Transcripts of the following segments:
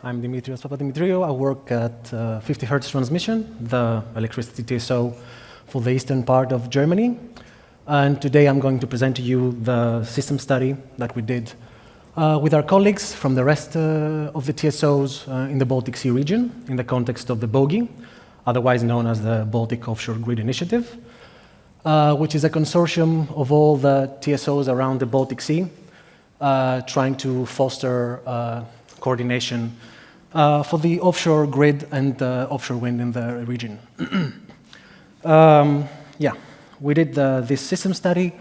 I'm Dimitrios Papadimitriou. I work at 50 Hertz Transmission, the electricity TSO for the eastern part of Germany. And today I'm going to present to you the system study that we did with our colleagues from the rest of the TSOs in the Baltic Sea region in the context of the BOGI, otherwise known as the Baltic Offshore Grid Initiative, which is a consortium of all the TSOs around the Baltic Sea, trying to foster coordination for the offshore grid and offshore wind in the region. We did this system study,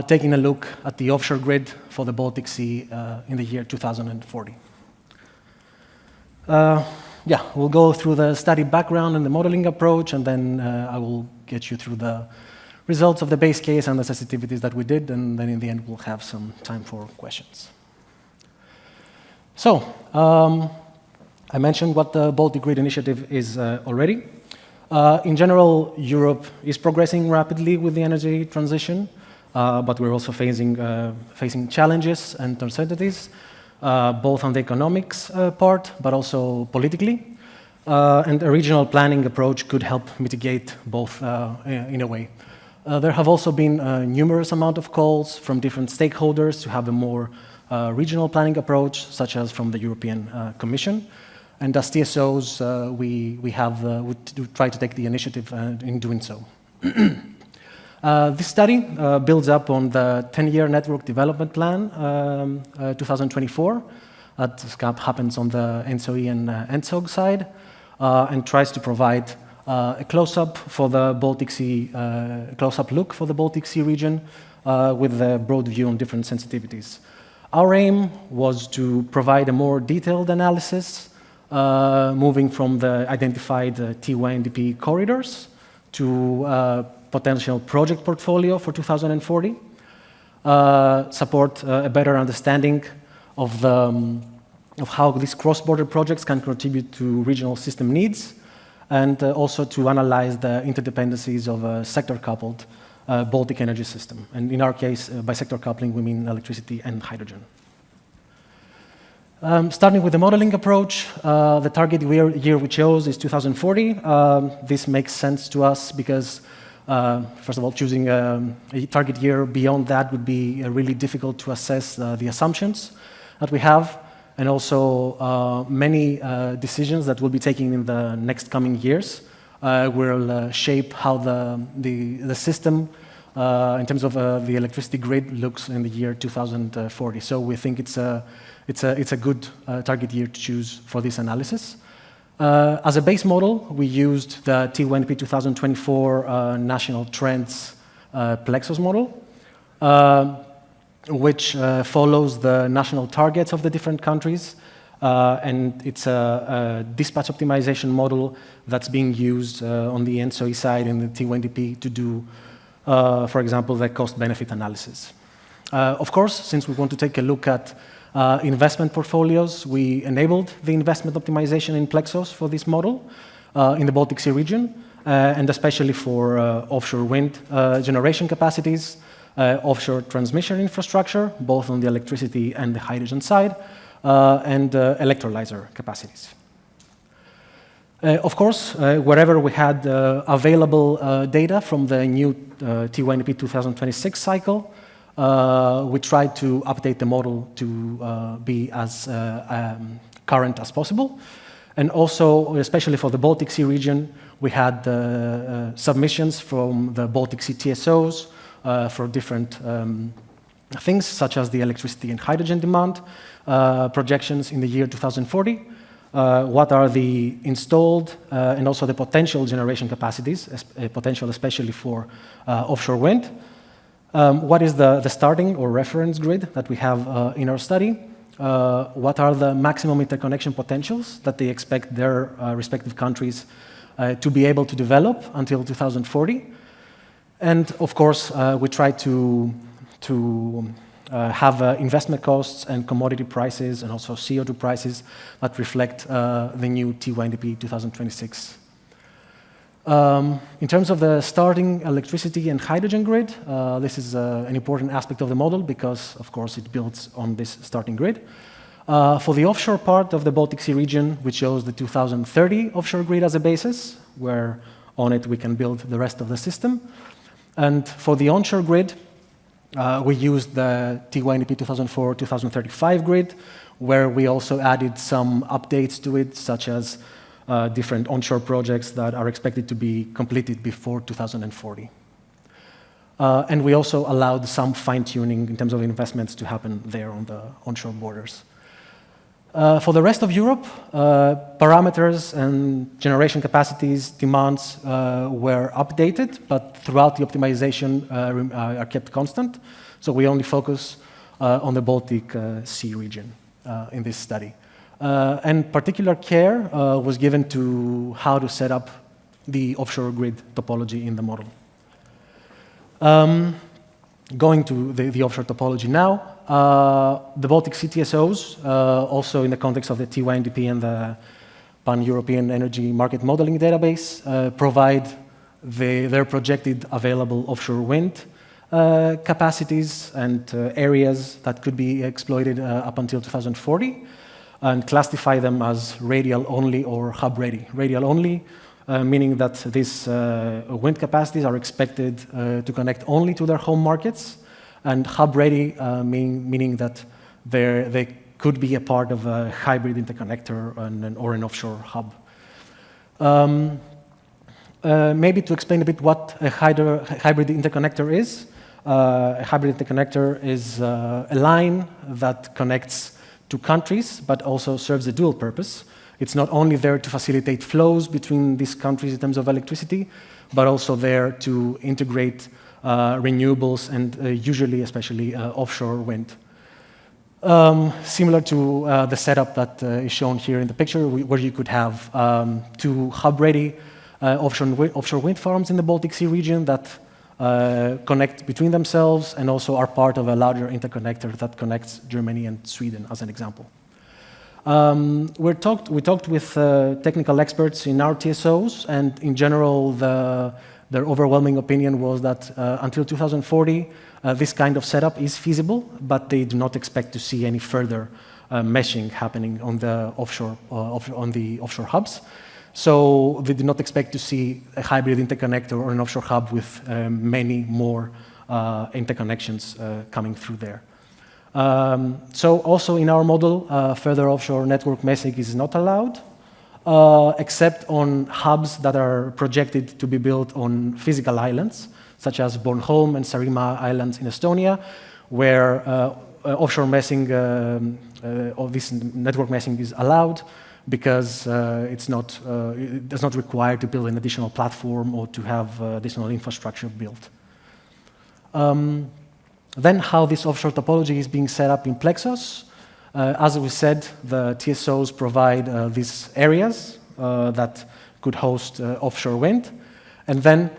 taking a look at the offshore grid for the Baltic Sea in the year 2040. We'll go through the study background and the modeling approach, and then I will get you through the results of the base case and the sensitivities that we did, and then in the end we'll have some time for questions. So, I mentioned what the Baltic Grid Initiative is already. In general, Europe is progressing rapidly with the energy transition, but we're also facing challenges and uncertainties, both on the economics part, but also politically. And a regional planning approach could help mitigate both in a way. There have also been numerous amount of calls from different stakeholders to have a more regional planning approach, such as from the European Commission. And as TSOs, we try to take the initiative in doing so. This study builds up on the 10-year network development plan, 2024, that happens on the NSOE and NSOG side, and tries to provide a close-up for the Baltic Sea, close-up look for the Baltic Sea region with a broad view on different sensitivities. Our aim was to provide a more detailed analysis, moving from the identified TYNDP corridors to potential project portfolio for 2040, support a better understanding of how these cross-border projects can contribute to regional system needs, and also to analyze the interdependencies of a sector-coupled Baltic energy system. And in our case, by sector coupling, we mean electricity and hydrogen. Starting with the modeling approach, the target year we chose is 2040. This makes sense to us because, first of all, choosing a target year beyond that would be really difficult to assess the assumptions that we have, and also many decisions that we'll be taking in the next coming years will shape how the system, in terms of the electricity grid, looks in the year 2040. So we think it's a good target year to choose for this analysis. As a base model, we used the TYNDP 2024 National Trends PLEXOS model, which follows the national targets of the different countries, and it's a dispatch optimization model that's being used on the NSOE side in the TYNDP to do, for example, the cost-benefit analysis. Of course, since we want to take a look at investment portfolios, we enabled the investment optimization in PLEXOS for this model in the Baltic Sea region, and especially for offshore wind generation capacities, offshore transmission infrastructure, both on the electricity and the hydrogen side, and electrolyzer capacities. Of course, wherever we had available data from the new TYNDP 2026 cycle, we tried to update the model to be as current as possible. And also, especially for the Baltic Sea region, we had submissions from the Baltic Sea TSOs for different things, such as the electricity and hydrogen demand projections in the year 2040, what are the installed and also the potential generation capacities, potential especially for offshore wind, what is the starting or reference grid that we have in our study, what are the maximum interconnection potentials that they expect their respective countries to be able to develop until 2040. And of course, we try to have investment costs and commodity prices and also CO2 prices that reflect the new TYNDP 2026. In terms of the starting electricity and hydrogen grid, this is an important aspect of the model because, of course, it builds on this starting grid. For the offshore part of the Baltic Sea region, we chose the 2030 offshore grid as a basis, where on it we can build the rest of the system. And for the onshore grid, we used the TYNDP 2004-2035 grid, where we also added some updates to it, such as different onshore projects that are expected to be completed before 2040. And we also allowed some fine-tuning in terms of investments to happen there on the onshore borders. For the rest of Europe, parameters and generation capacities, demands were updated, but throughout the optimization are kept constant. So we only focus on the Baltic Sea region in this study. And particular care was given to how to set up the offshore grid topology in the model. Going to the offshore topology now, the Baltic Sea TSOs, also in the context of the TYNDP and the Pan-European Energy Market Modeling Database, provide their projected available offshore wind capacities and areas that could be exploited up until 2040, and classify them as radial only or hub ready. Radial only, meaning that these wind capacities are expected to connect only to their home markets, and hub-ready meaning that they could be a part of a hybrid interconnector or an offshore hub. Maybe to explain a bit what a hybrid interconnector is. A hybrid interconnector is a line that connects two countries, but also serves a dual purpose. It's not only there to facilitate flows between these countries in terms of electricity, but also there to integrate renewables and usually, especially, offshore wind. Similar to the setup that is shown here in the picture, where you could have two hub-ready offshore wind farms in the Baltic Sea region that connect between themselves and also are part of a larger interconnector that connects Germany and Sweden, as an example. We talked with technical experts in our TSOs, and in general, their overwhelming opinion was that until 2040, this kind of setup is feasible, but they do not expect to see any further meshing happening on the offshore hubs. So they do not expect to see a hybrid interconnector or an offshore hub with many more interconnections coming through there. So also in our model, further offshore network meshing is not allowed, except on hubs that are projected to be built on physical islands, such as Bornholm and Saaremaa Islands in Estonia, where offshore meshing of this network meshing is allowed because it does not require to build an additional platform or to have additional infrastructure built. Then how this offshore topology is being set up in PLEXOS. As we said, the TSOs provide these areas that could host offshore wind. And then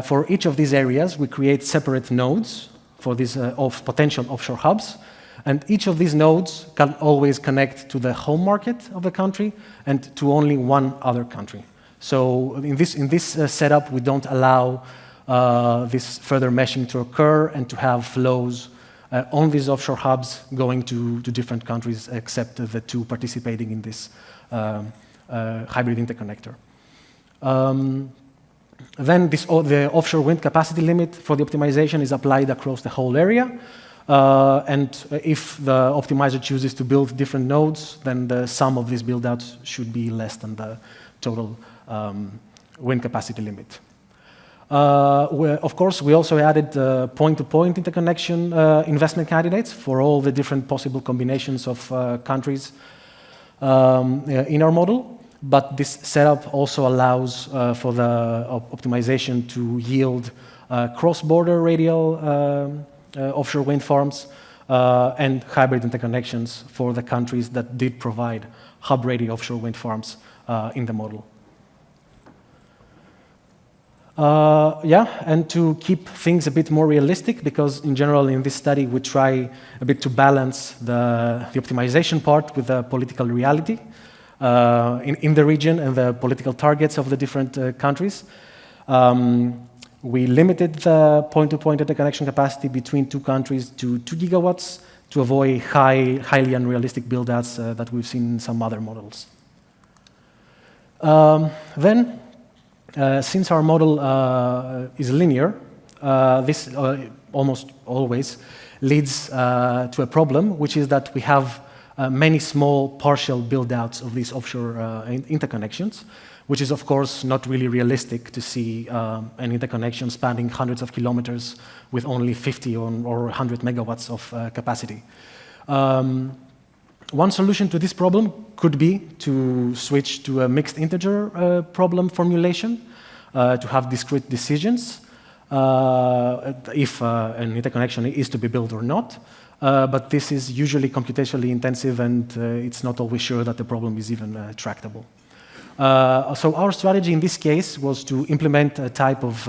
for each of these areas, we create separate nodes for these potential offshore hubs. And each of these nodes can always connect to the home market of the country and to only one other country. So in this setup, we don't allow this further meshing to occur and to have flows on these offshore hubs going to different countries, except the two participating in this hybrid interconnector. Then the offshore wind capacity limit for the optimization is applied across the whole area. And if the optimizer chooses to build different nodes, then the sum of these build-outs should be less than the total wind capacity limit. Of course, we also added point-to-point interconnection investment candidates for all the different possible combinations of countries in our model. But this setup also allows for the optimization to yield cross-border radial offshore wind farms and hybrid interconnections for the countries that did provide hub-ready offshore wind farms in the model. And to keep things a bit more realistic, because in general in this study we try a bit to balance the optimization part with the political reality in the region and the political targets of the different countries. We limited the point-to-point interconnection capacity between two countries to 2 gigawatts to avoid highly unrealistic build-outs that we've seen in some other models. Then, since our model is linear, this almost always leads to a problem, which is that we have many small partial build-outs of these offshore interconnections, which is, of course, not really realistic to see an interconnection spanning hundreds of kilometers with only 50 or 100 megawatts of capacity. One solution to this problem could be to switch to a mixed integer problem formulation, to have discrete decisions if an interconnection is to be built or not. But this is usually computationally intensive, and it's not always sure that the problem is even tractable. So our strategy in this case was to implement a type of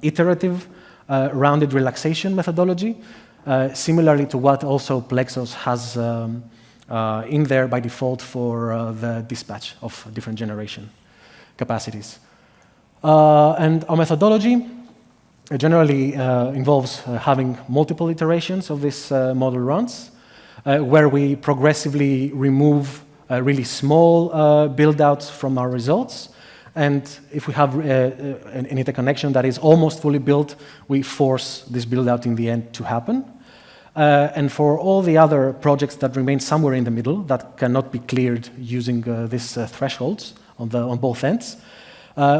iterative rounded relaxation methodology, similarly to what also PLEXOS has in there by default for the dispatch of different generation capacities. And our methodology generally involves having multiple iterations of this model runs, where we progressively remove really small build-outs from our results. And if we have an interconnection that is almost fully built, we force this build-out in the end to happen. And for all the other projects that remain somewhere in the middle that cannot be cleared using these thresholds on both ends,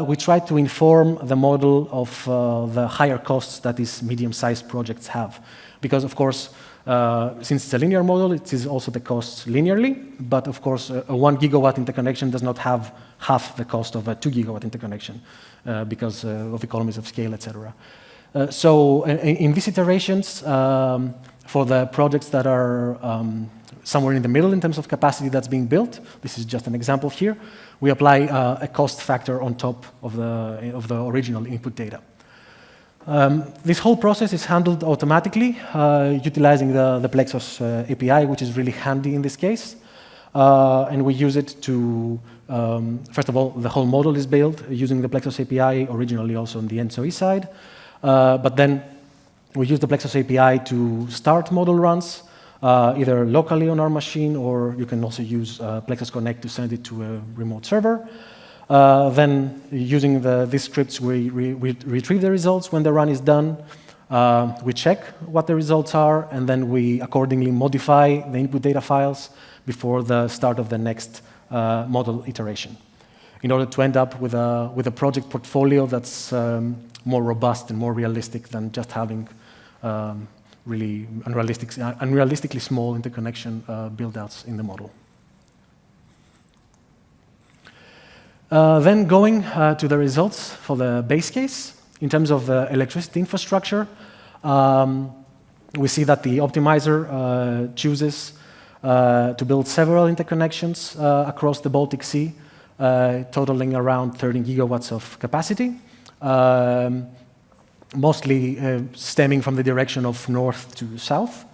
we try to inform the model of the higher costs that these medium-sized projects have. Because, of course, since it's a linear model, it is also the costs linearly. But, of course, a 1 gigawatt interconnection does not have half the cost of a 2 gigawatt interconnection because of economies of scale, etc. So in these iterations, for the projects that are somewhere in the middle in terms of capacity that's being built, this is just an example here, we apply a cost factor on top of the original input data. This whole process is handled automatically, utilizing the PLEXOS API, which is really handy in this case. And we use it to, first of all, the whole model is built using the PLEXOS API, originally also on the TSOE side. But then we use the PLEXOS API to start model runs, either locally on our machine, or you can also use PLEXOS Connect to send it to a remote server. Then, using these scripts, we retrieve the results when the run is done. We check what the results are, and then we accordingly modify the input data files before the start of the next model iteration, in order to end up with a project portfolio that's more robust and more realistic than just having really unrealistically small interconnection build-outs in the model. Then going to the results for the base case. In terms of the electricity infrastructure, we see that the optimizer chooses to build several interconnections across the Baltic Sea, totaling around 30 gigawatts of capacity, mostly stemming from the direction of north to south,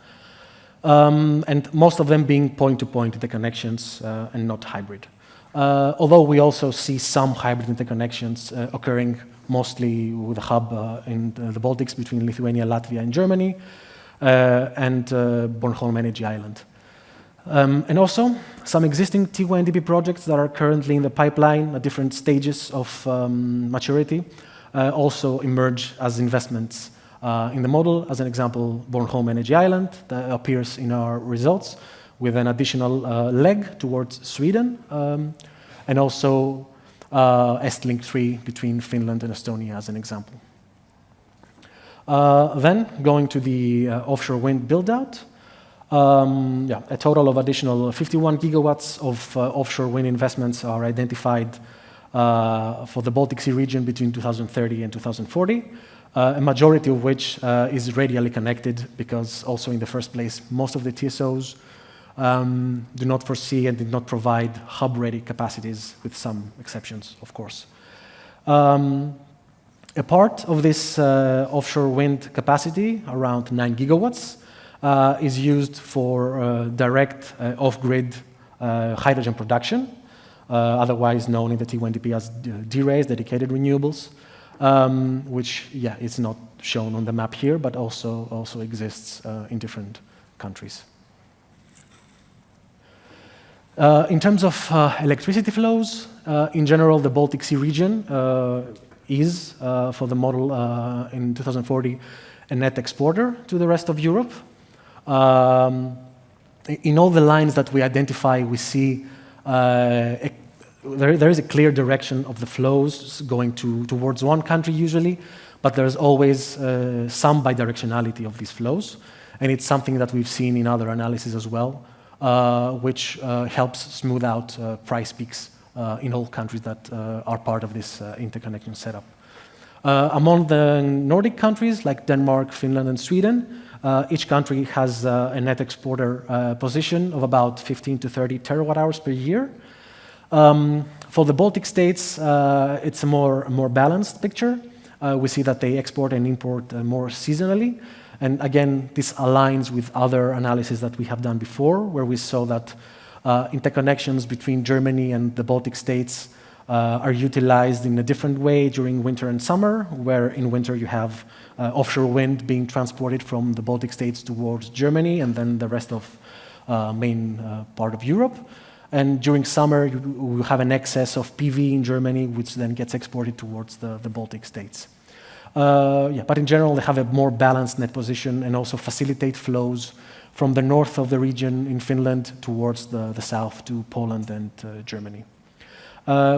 and most of them being point-to-point interconnections and not hybrid. Although we also see some hybrid interconnections occurring mostly with a hub in the Baltics between Lithuania, Latvia, and Germany, and Bornholm Energy Island. And also, some existing TYNDP projects that are currently in the pipeline at different stages of maturity also emerge as investments in the model. As an example, Bornholm Energy Island that appears in our results with an additional leg towards Sweden, and also Estlink 3 between Finland and Estonia as an example. Then, going to the offshore wind build-out, a total of additional 51 gigawatts of offshore wind investments are identified for the Baltic Sea region between 2030 and 2040, a majority of which is radially connected, because also in the first place, most of the TSOs do not foresee and did not provide hub-ready capacities, with some exceptions, of course. A part of this offshore wind capacity, around 9 gigawatts, is used for direct off-grid hydrogen production, otherwise known in the TYNDP as DRAs, dedicated renewables, which, is not shown on the map here, but also exists in different countries. In terms of electricity flows, in general, the Baltic Sea region is, for the model in 2040, a net exporter to the rest of Europe. In all the lines that we identify, we see there is a clear direction of the flows going towards one country usually, but there's always some bidirectionality of these flows, and it's something that we've seen in other analyses as well, which helps smooth out price peaks in all countries that are part of this interconnection setup. Among the Nordic countries like Denmark, Finland, and Sweden, each country has a net exporter position of about 15 to 30 terawatt hours per year. For the Baltic states, it's a more balanced picture. We see that they export and import more seasonally. And again, this aligns with other analyses that we have done before, where we saw that interconnections between Germany and the Baltic states are utilized in a different way during winter and summer, where in winter you have offshore wind being transported from the Baltic states towards Germany and then the rest of main part of Europe. And during summer, you have an excess of PV in Germany, which then gets exported towards the Baltic states. But in general, they have a more balanced net position and also facilitate flows from the north of the region in Finland towards the south to Poland and Germany.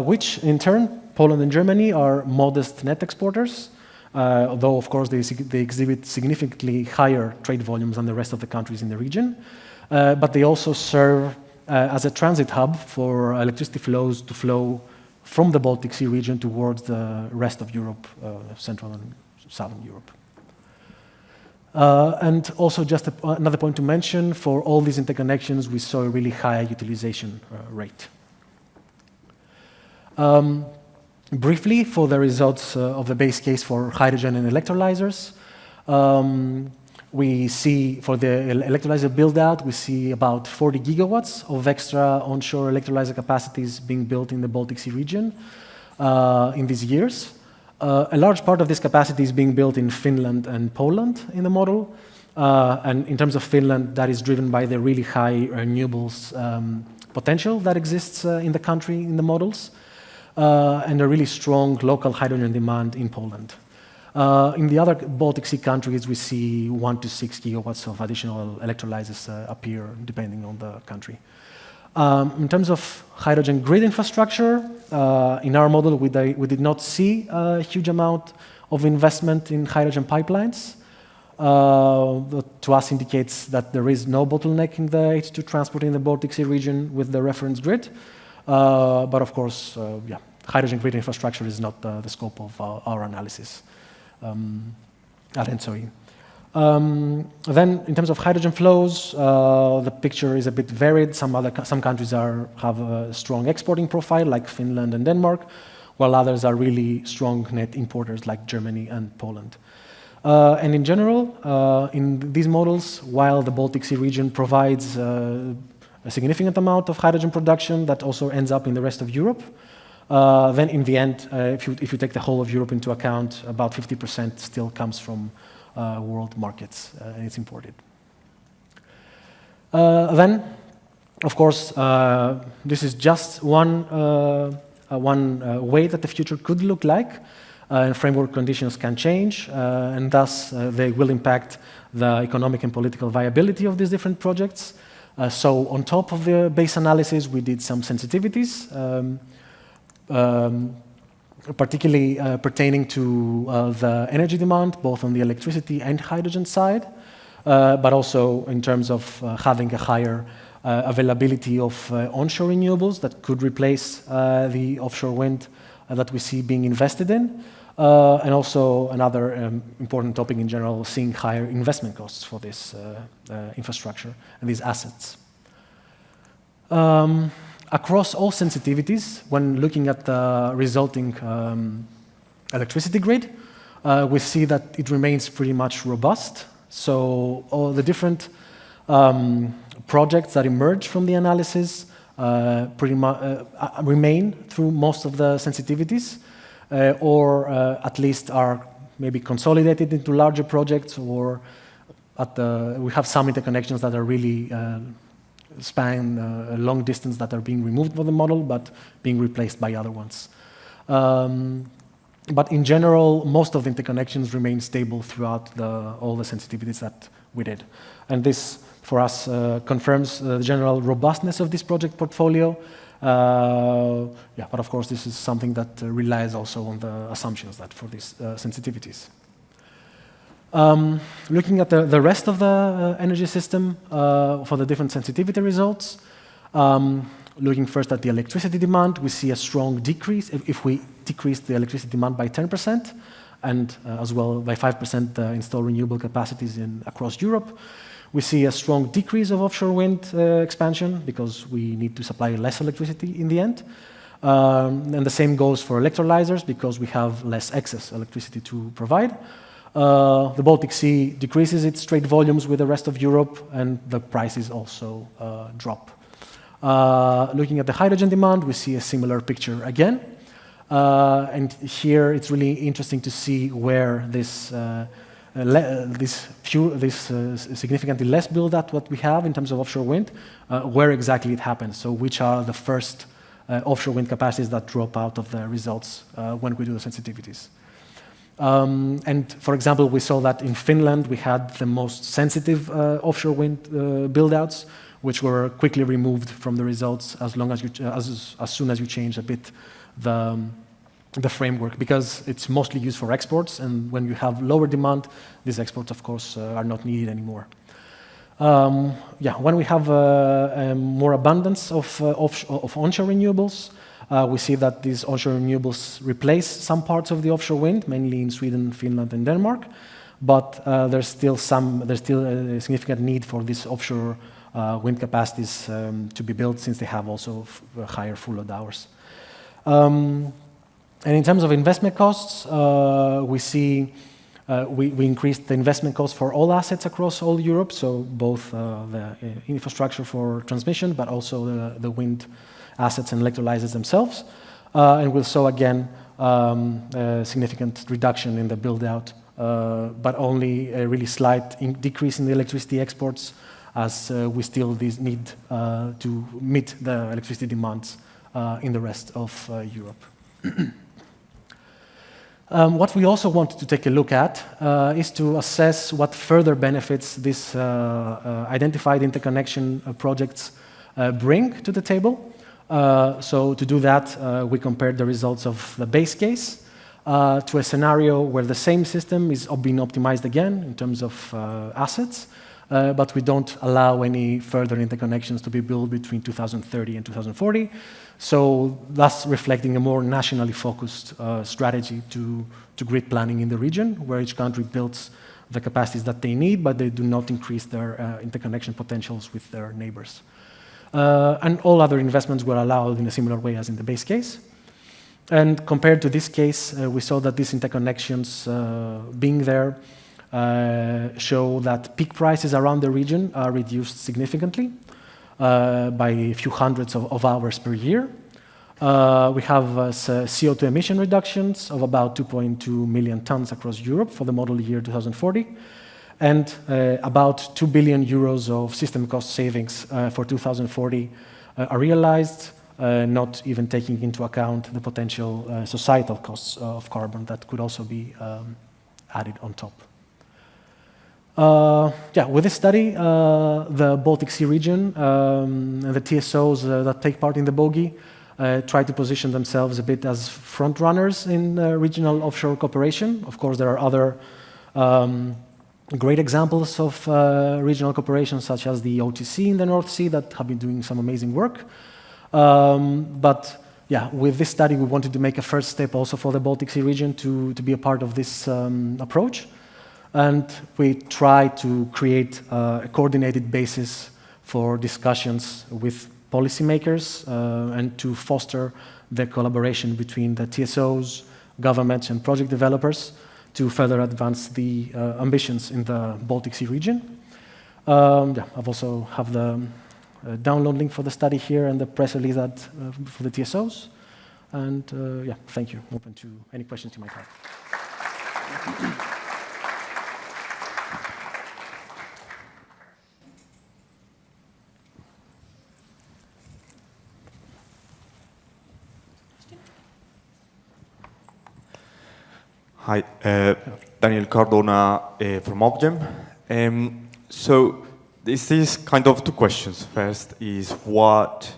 Which, in turn, Poland and Germany are modest net exporters, although, of course, they exhibit significantly higher trade volumes than the rest of the countries in the region. But they also serve as a transit hub for electricity flows to flow from the Baltic Sea region towards the rest of Europe, Central and Southern Europe. And also just another point to mention, for all these interconnections, we saw a really high utilization rate. Briefly, for the results of the base case for hydrogen and electrolyzers, we see for the electrolyzer build-out, we see about 40 gigawatts of extra onshore electrolyzer capacities being built in the Baltic Sea region in these years. A large part of this capacity is being built in Finland and Poland in the model. And in terms of Finland, that is driven by the really high renewables potential that exists in the country in the models, and a really strong local hydrogen demand in Poland. In the other Baltic Sea countries, we see 1 to 6 gigawatts of additional electrolyzers appear, depending on the country. In terms of hydrogen grid infrastructure, in our model, we did not see a huge amount of investment in hydrogen pipelines. That to us indicates that there is no bottleneck in the H2 transport in the Baltic Sea region with the reference grid. But of course, hydrogen grid infrastructure is not the scope of our analysis at ENTSO-E. Then, in terms of hydrogen flows, the picture is a bit varied. Some countries have a strong exporting profile, like Finland and Denmark, while others are really strong net importers, like Germany and Poland. And in general, in these models, while the Baltic Sea region provides a significant amount of hydrogen production that also ends up in the rest of Europe, then in the end, if you take the whole of Europe into account, about 50% still comes from world markets, and it's imported. Then, of course, this is just one way that the future could look like, and framework conditions can change, and thus they will impact the economic and political viability of these different projects. So on top of the base analysis, we did some sensitivities, particularly pertaining to the energy demand, both on the electricity and hydrogen side, but also in terms of having a higher availability of onshore renewables that could replace the offshore wind that we see being invested in, and also another important topic in general, seeing higher investment costs for this infrastructure and these assets. Across all sensitivities, when looking at the resulting electricity grid, we see that it remains pretty much robust. So all the different projects that emerge from the analysis pretty much remain through most of the sensitivities, or at least are maybe consolidated into larger projects, or we have some interconnections that are really span a long distance that are being removed from the model, but being replaced by other ones. But in general, most of the interconnections remain stable throughout all the sensitivities that we did. And this, for us, confirms the general robustness of this project portfolio. Yeah, but of course, this is something that relies also on the assumptions that for these sensitivities. Looking at the rest of the energy system for the different sensitivity results, looking first at the electricity demand, we see a strong decrease if we decrease the electricity demand by 10% and as well by 5% install renewable capacities across Europe. We see a strong decrease of offshore wind expansion because we need to supply less electricity in the end. And the same goes for electrolyzers because we have less excess electricity to provide. The Baltic Sea decreases its trade volumes with the rest of Europe, and the prices also drop. Looking at the hydrogen demand, we see a similar picture again. And here it's really interesting to see where this significantly less build-up what we have in terms of offshore wind, where exactly it happens. So which are the first offshore wind capacities that drop out of the results when we do the sensitivities. And for example, we saw that in Finland we had the most sensitive offshore wind build-outs, which were quickly removed from the results as soon as you change a bit the framework, because it's mostly used for exports, and when you have lower demand, these exports, of course, are not needed anymore. Yeah, when we have more abundance of onshore renewables, we see that these onshore renewables replace some parts of the offshore wind, mainly in Sweden, Finland, and Denmark. But there's still a significant need for these offshore wind capacities to be built, since they have also higher full load hours. And in terms of investment costs, we see we increased the investment costs for all assets across all Europe, so both the infrastructure for transmission, but also the wind assets and electrolyzers themselves. And we saw again a significant reduction in the build-out, but only a really slight decrease in the electricity exports, as we still need to meet the electricity demands in the rest of Europe. What we also wanted to take a look at is to assess what further benefits this identified interconnection projects bring to the table. So to do that, we compared the results of the base case to a scenario where the same system is being optimized again in terms of assets, but we don't allow any further interconnections to be built between 2030 and 2040. So thus reflecting a more nationally focused strategy to grid planning in the region, where each country builds the capacities that they need, but they do not increase their interconnection potentials with their neighbors. And all other investments were allowed in a similar way as in the base case. And compared to this case, we saw that these interconnections being there show that peak prices around the region are reduced significantly by a few hundreds of hours per year. We have CO2 emission reductions of about 2.2 million tons across Europe for the model year 2040, and about 2 billion euros of system cost savings for 2040 are realized, not even taking into account the potential societal costs of carbon that could also be added on top. Yeah, with this study, the Baltic Sea region and the TSOs that take part in the BOGI try to position themselves a bit as front runners in regional offshore cooperation. Of course, there are other great examples of regional cooperation, such as the OTC in the North Sea, that have been doing some amazing work. But yeah, with this study, we wanted to make a first step also for the Baltic Sea region to be a part of this approach. And we try to create a coordinated basis for discussions with policymakers and to foster the collaboration between the TSOs, governments, and project developers to further advance the ambitions in the Baltic Sea region. Yeah, I've also have the download link for the study here and the press release that, for the TSOs. And yeah, thank you. I'm open to any questions you might have. Hi, Daniel Cardona from Opgem. So this is kind of two questions. First is what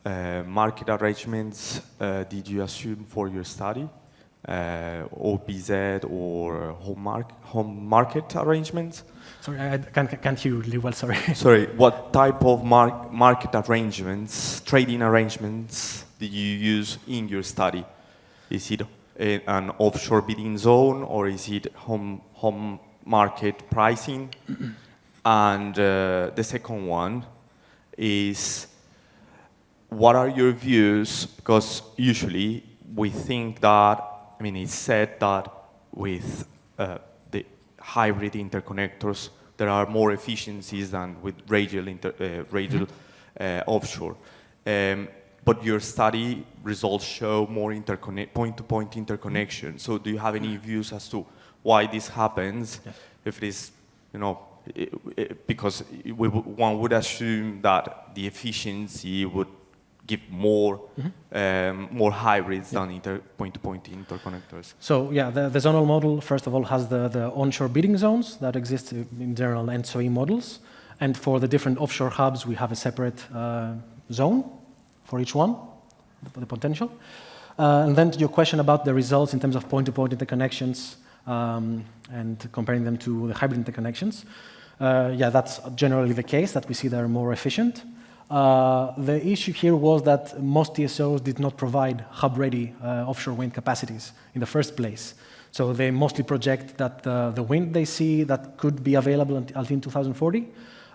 market arrangements did you assume for your study? OPZ or home market arrangements? Sorry, I can't hear you really well, sorry. Sorry, what type of market arrangements, trading arrangements did you use in your study? Is it an offshore bidding zone or is it home market pricing? And the second one is, what are your views? Because usually we think that, I mean, it's said that with the hybrid interconnectors, there are more efficiencies than with radial offshore. But your study results show more point-to-point interconnection. So do you have any views as to why this happens? Yes. If it is, you know, because one would assume that the efficiency would give more more hybrids than point-to-point interconnectors. So yeah, the zonal model, first of all, has the onshore bidding zones that exist in general NSOE models. And for the different offshore hubs, we have a separate zone for each one, the potential. And then to your question about the results in terms of point-to-point interconnections and comparing them to the hybrid interconnections, yeah, that's generally the case, that we see they're more efficient. The issue here was that most TSOs did not provide hub-ready offshore wind capacities in the first place. So they mostly project that the wind they see that could be available until 2040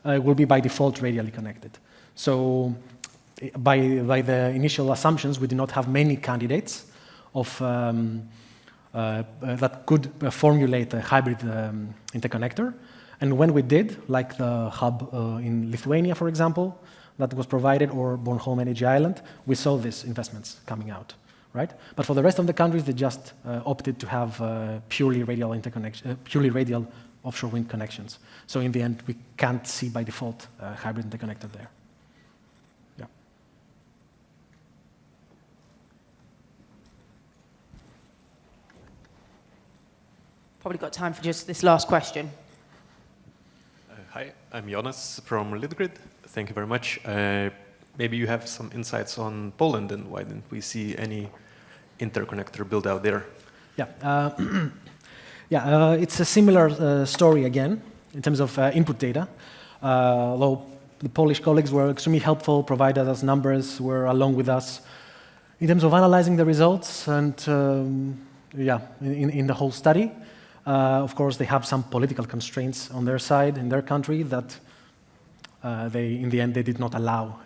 will be by default radially connected. So by the initial assumptions, we did not have many candidates of that could formulate a hybrid interconnector. And when we did, like the hub in Lithuania, for example, that was provided, or Bornholm Energy Island, we saw these investments coming out, right? But for the rest of the countries, they just opted to have purely radial offshore wind connections. So in the end, we can't see by default a hybrid interconnector there. Yeah. Probably got time for just this last question. Hi, I'm Jonas from Litgrid. Thank you very much. Maybe you have some insights on Poland and why didn't we see any interconnector build out there? Yeah, it's a similar story again in terms of input data. Although the Polish colleagues were extremely helpful, provided us numbers, were along with us in terms of analyzing the results and yeah, in the whole study. Of course, they have some political constraints on their side, in their country, that in the end, they did not allow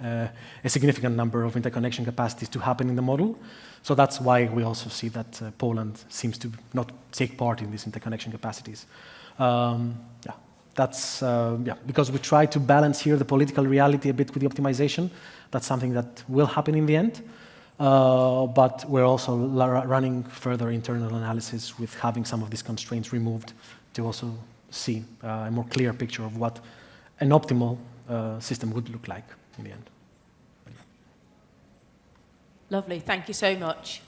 a significant number of interconnection capacities to happen in the model. So that's why we also see that Poland seems to not take part in these interconnection capacities. Yeah, that's because we try to balance here the political reality a bit with the optimization. That's something that will happen in the end. But we're also running further internal analysis with having some of these constraints removed to also see a more clear picture of what an optimal system would look like in the end. Lovely, thank you so much.